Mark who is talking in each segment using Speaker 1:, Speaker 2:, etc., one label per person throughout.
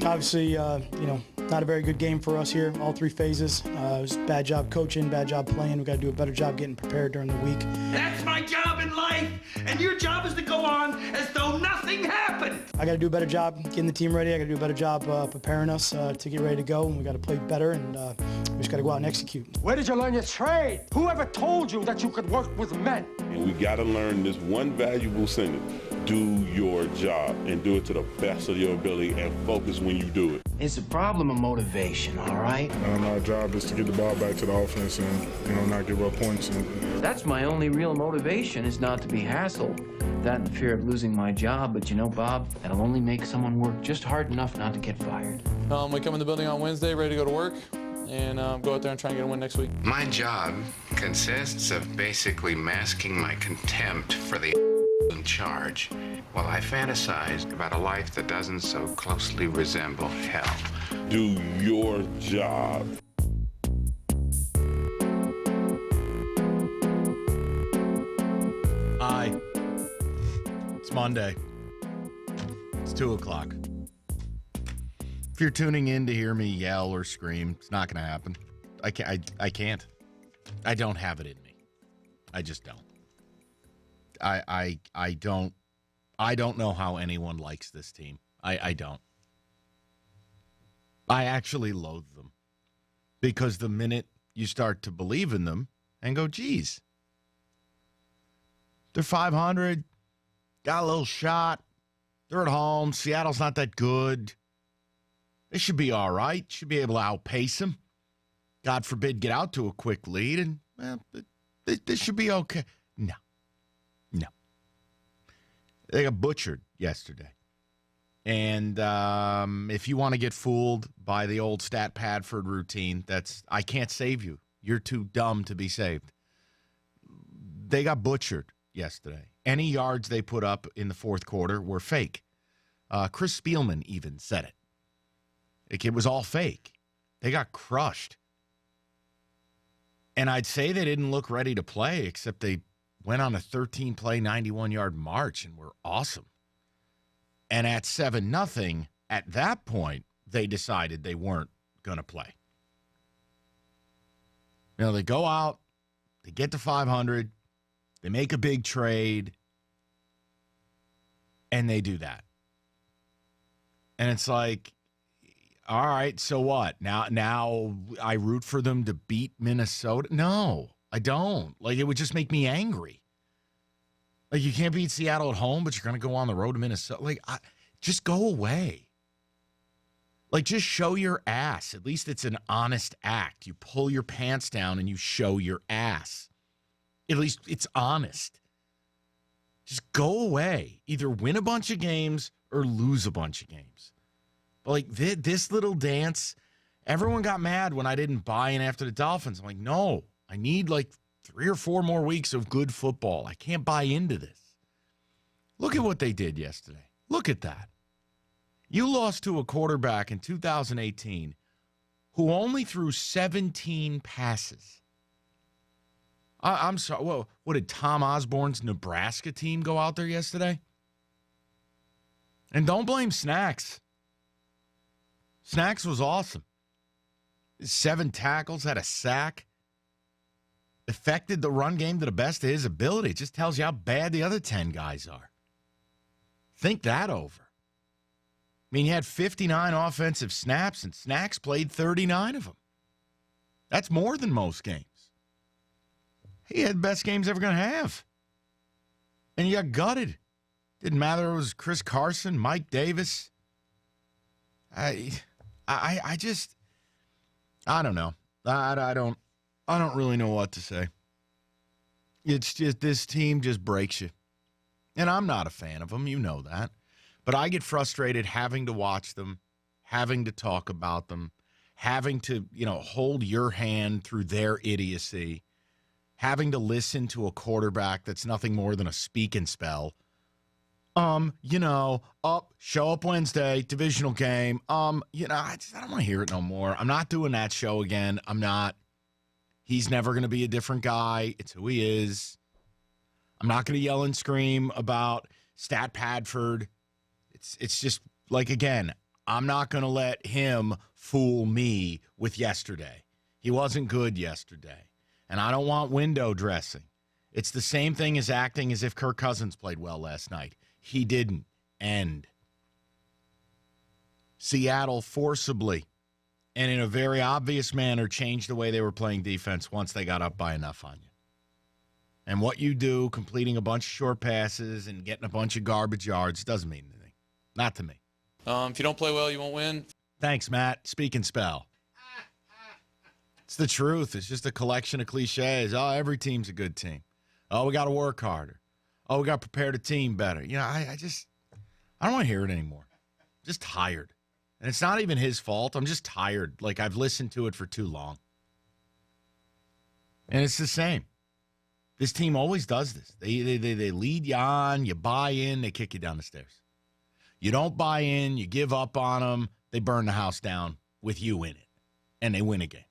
Speaker 1: Obviously, not a very good game for us here, all three phases. It was bad job coaching, bad job playing. We got to do a better job getting prepared during the week.
Speaker 2: That's my job in life, and your job is to go on as though nothing happened.
Speaker 1: I got to do a better job getting the team ready. I got to do a better job preparing us to get ready to go, and we got to play better, and we just got to go out and execute.
Speaker 3: Where did you learn your trade? Whoever told you that you could work with men?
Speaker 4: And we got to learn this one valuable sentence. Do your job and do it to the best of your ability and focus when you do it.
Speaker 5: It's a problem of motivation, all right?
Speaker 6: Our job is to get the ball back to the offense and, not give up points.
Speaker 5: That's my only real motivation, is not to be hassled. That and the fear of losing my job, but Bob, that'll only make someone work just hard enough not to get fired.
Speaker 7: We come in the building on Wednesday, ready to go to work, and go out there and try and get a win next week.
Speaker 8: My job consists of basically masking my contempt for the in charge while I fantasize about a life that doesn't so closely resemble hell.
Speaker 4: Do your job.
Speaker 9: Hi. It's Monday. It's 2 o'clock. If you're tuning in to hear me yell or scream, it's not going to happen. I can't. I don't have it in me. I just don't. I don't know how anyone likes this team. I don't. I actually loathe them. Because the minute you start to believe in them and go, geez, they're 500, got a little shot, they're at home, Seattle's not that good. They should be all right, should be able to outpace them. God forbid, get out to a quick lead, and this should be okay. No. They got butchered yesterday. And if you want to get fooled by the old Stat Padford routine, I can't save you. You're too dumb to be saved. They got butchered yesterday. Any yards they put up in the fourth quarter were fake. Chris Spielman even said it. It was all fake. They got crushed. And I'd say they didn't look ready to play, except they went on a 13-play, 91-yard march and were awesome. And at 7-0, at that point, they decided they weren't going to play. They go out, they get to 500, they make a big trade, and they do that. And it's like, all right, so what? Now I root for them to beat Minnesota? No. I don't. It would just make me angry. You can't beat Seattle at home, but you're going to go on the road to Minnesota. Just go away. Just show your ass. At least it's an honest act. You pull your pants down and you show your ass. At least it's honest. Just go away. Either win a bunch of games or lose a bunch of games. But this little dance, everyone got mad when I didn't buy in after the Dolphins. I'm like, no. I need 3 or 4 more weeks of good football. I can't buy into this. Look at what they did yesterday. Look at that. You lost to a quarterback in 2018 who only threw 17 passes. I'm sorry. Well, what did Tom Osborne's Nebraska team go out there yesterday? And don't blame Snacks. Snacks was awesome. 7 tackles, had a sack. Affected the run game to the best of his ability. It just tells you how bad the other 10 guys are. Think that over. You had 59 offensive snaps, and Snacks played 39 of them. That's more than most games. He had the best games ever going to have. And you got gutted. Didn't matter if it was Chris Carson, Mike Davis. I don't know. I don't really know what to say. It's just this team just breaks you. And I'm not a fan of them. You know that. But I get frustrated having to watch them, having to talk about them, having to, hold your hand through their idiocy, having to listen to a quarterback that's nothing more than a speak and spell. Show up Wednesday, divisional game. I don't want to hear it no more. I'm not doing that show again. I'm not. He's never going to be a different guy. It's who he is. I'm not going to yell and scream about Stat Padford. It's just again, I'm not going to let him fool me with yesterday. He wasn't good yesterday. And I don't want window dressing. It's the same thing as acting as if Kirk Cousins played well last night. He didn't. End. Seattle forcibly and in a very obvious manner changed the way they were playing defense once they got up by enough on you. And what you do, completing a bunch of short passes and getting a bunch of garbage yards, doesn't mean anything. Not to me.
Speaker 7: If you don't play well, you won't win.
Speaker 9: Thanks, Matt. Speak and spell. It's the truth. It's just a collection of cliches. Oh, every team's a good team. Oh, we got to work harder. Oh, we got to prepare the team better. You know, I don't want to hear it anymore. I'm just tired. And it's not even his fault. I'm just tired. Like, I've listened to it for too long. And it's the same. This team always does this. They lead you on, you buy in, they kick you down the stairs. You don't buy in, you give up on them, they burn the house down with you in it, and they win a game.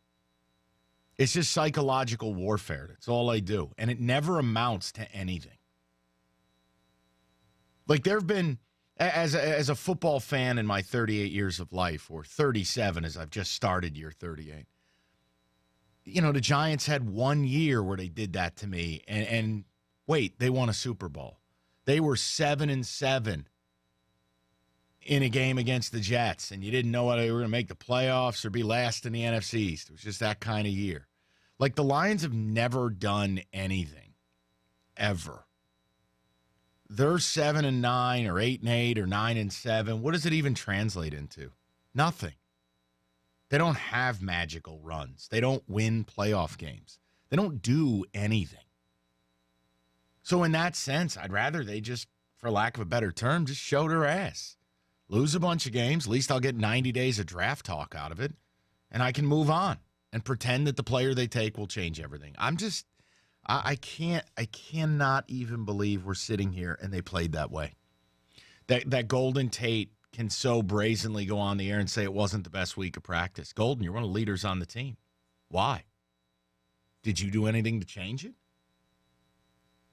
Speaker 9: It's just psychological warfare. That's all they do, and it never amounts to anything. Like, there have been, as a football fan in my 38 years of life, or 37 as I've just started year 38, you know, the Giants had 1 year where they did that to me. And wait, they won a Super Bowl. They were 7-7 in a game against the Jets, and you didn't know whether they were going to make the playoffs or be last in the NFC East. It was just that kind of year. Like, the Lions have never done anything, ever. They're 7-9 or 8-8 or 9-7. What does it even translate into? Nothing. They don't have magical runs. They don't win playoff games. They don't do anything. So in that sense, I'd rather they just, for lack of a better term, just show their ass. Lose a bunch of games. At least I'll get 90 days of draft talk out of it, and I can move on and pretend that the player they take will change everything. I cannot even believe we're sitting here and they played that way. That Golden Tate can so brazenly go on the air and say it wasn't the best week of practice. Golden, you're one of the leaders on the team. Why? Did you do anything to change it?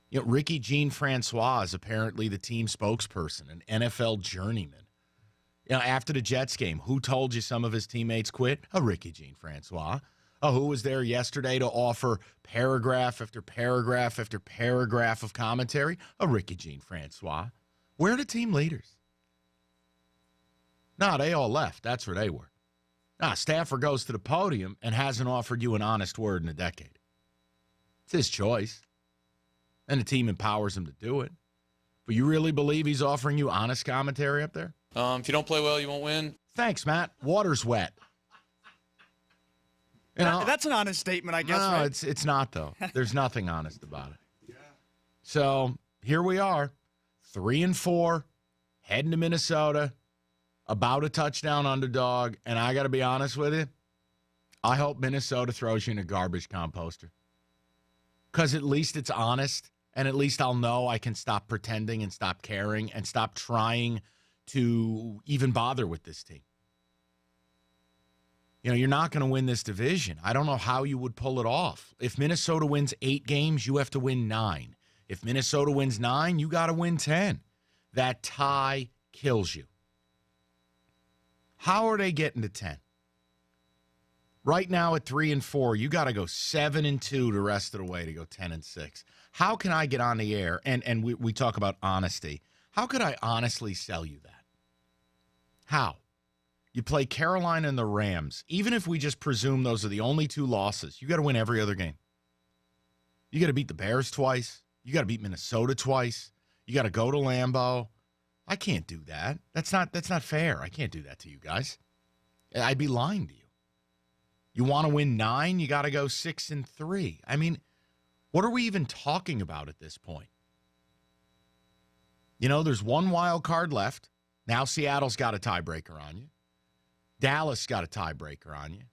Speaker 9: You know, Ricky Jean-Francois is apparently the team spokesperson, an NFL journeyman. You know, after the Jets game, who told you some of his teammates quit? Ricky Jean-Francois. Who was there yesterday to offer paragraph after paragraph after paragraph of commentary? Ricky Jean-Francois. Where are the team leaders? No, they all left. That's where they were. Stafford goes to the podium and hasn't offered you an honest word in a decade. It's his choice. And the team empowers him to do it. But you really believe he's offering you honest commentary up there?
Speaker 7: If you don't play well, you won't win.
Speaker 9: Thanks, Matt. Water's wet. You know,
Speaker 10: that's an honest statement, I guess.
Speaker 9: No,
Speaker 10: right?
Speaker 9: it's not, though. There's nothing honest about it. Yeah. So here we are, 3-4, heading to Minnesota, about a touchdown underdog, and I got to be honest with you, I hope Minnesota throws you in a garbage composter. Because at least it's honest, and at least I'll know I can stop pretending and stop caring and stop trying to even bother with this team. You know, you're not going to win this division. I don't know how you would pull it off. If Minnesota wins 8 games, you have to win 9. If Minnesota wins 9, you got to win 10. That tie kills you. How are they getting to 10? Right now at 3-4, you got to go 7-2 the rest of the way to go 10-6. How can I get on the air, and we talk about honesty, how could I honestly sell you that? How? You play Carolina and the Rams. Even if we just presume those are the only 2 losses, you got to win every other game. You got to beat the Bears twice. You got to beat Minnesota twice. You got to go to Lambeau. I can't do that. That's not fair. I can't do that to you guys. I'd be lying to you. You want to win 9, you got to go 6-3. I mean, what are we even talking about at this point? You know, there's one wild card left. Now Seattle's got a tiebreaker on you. Dallas got a tiebreaker on you.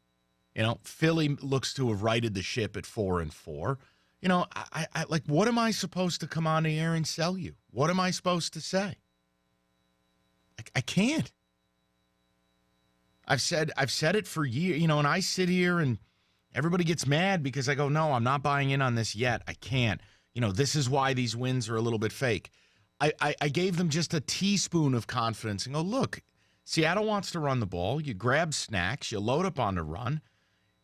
Speaker 9: You know, Philly looks to have righted the ship at 4-4. You know, I like, what am I supposed to come on the air and sell you? What am I supposed to say? I can't. I've said it for years, you know, and I sit here and everybody gets mad because I go, no, I'm not buying in on this yet. I can't. You know, this is why these wins are a little bit fake. I gave them just a teaspoon of confidence and go, look, Seattle wants to run the ball. You grab snacks. You load up on the run.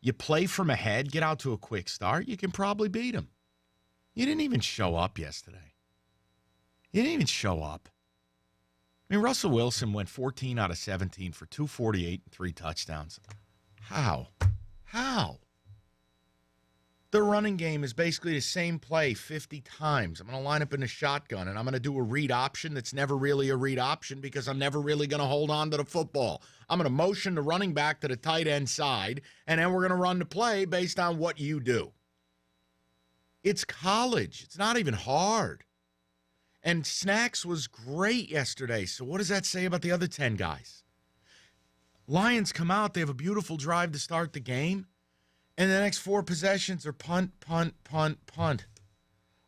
Speaker 9: You play from ahead. Get out to a quick start. You can probably beat them. You didn't even show up yesterday. You didn't even show up. I mean, Russell Wilson went 14 out of 17 for 248 and 3 touchdowns. How? The running game is basically the same play 50 times. I'm going to line up in a shotgun, and I'm going to do a read option that's never really a read option because I'm never really going to hold on to the football. I'm going to motion the running back to the tight end side, and then we're going to run the play based on what you do. It's college. It's not even hard. And Snacks was great yesterday, so what does that say about the other 10 guys? Lions come out. They have a beautiful drive to start the game. And the next 4 possessions are punt, punt, punt, punt.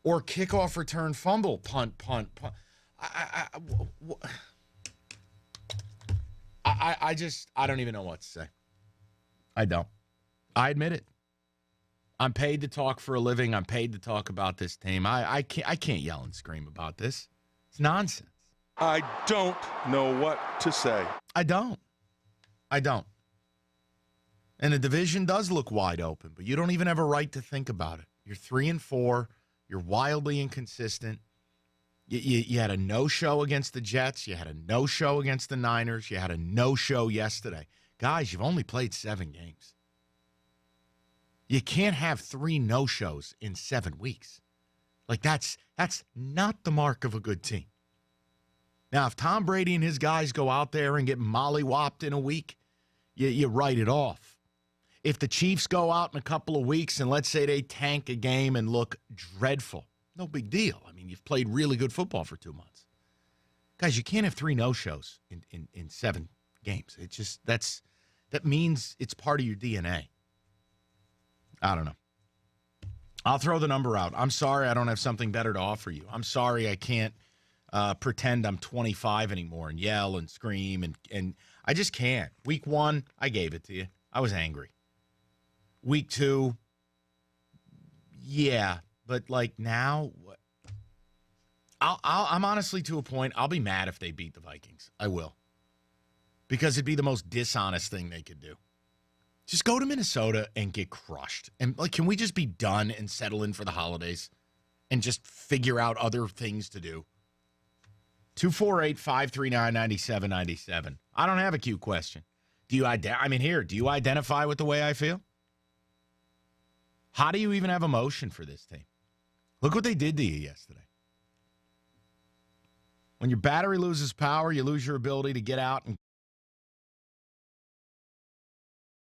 Speaker 9: Or kickoff, return, fumble, punt, punt, punt. I don't even know what to say. I don't. I admit it. I'm paid to talk for a living. I'm paid to talk about this team. I can't yell and scream about this. It's nonsense.
Speaker 10: I don't know what to say.
Speaker 9: I don't. And the division does look wide open, but you don't even have a right to think about it. You're 3-4. You're wildly inconsistent. You had a no-show against the Jets. You had a no-show against the Niners. You had a no-show yesterday. Guys, you've only played 7 games. You can't have 3 no-shows in 7 weeks. Like, that's not the mark of a good team. Now, if Tom Brady and his guys go out there and get mollywopped in a week, you write it off. If the Chiefs go out in a couple of weeks and let's say they tank a game and look dreadful, no big deal. I mean, you've played really good football for 2 months. Guys, you can't have 3 no-shows in 7 games. It just that means it's part of your DNA. I don't know. I'll throw the number out. I'm sorry I don't have something better to offer you. I'm sorry I can't pretend I'm 25 anymore and yell and scream and I just can't. Week 1, I gave it to you. I was angry. Week 2, yeah, but like now, I'm honestly to a point. I'll be mad if they beat the Vikings. I will, because it'd be the most dishonest thing they could do. Just go to Minnesota and get crushed. And like, can we just be done and settle in for the holidays and just figure out other things to do? 248-539-9797. I don't have a cute question. Do you identify with the way I feel? How do you even have emotion for this team? Look what they did to you yesterday. When your battery loses power, you lose your ability to get out and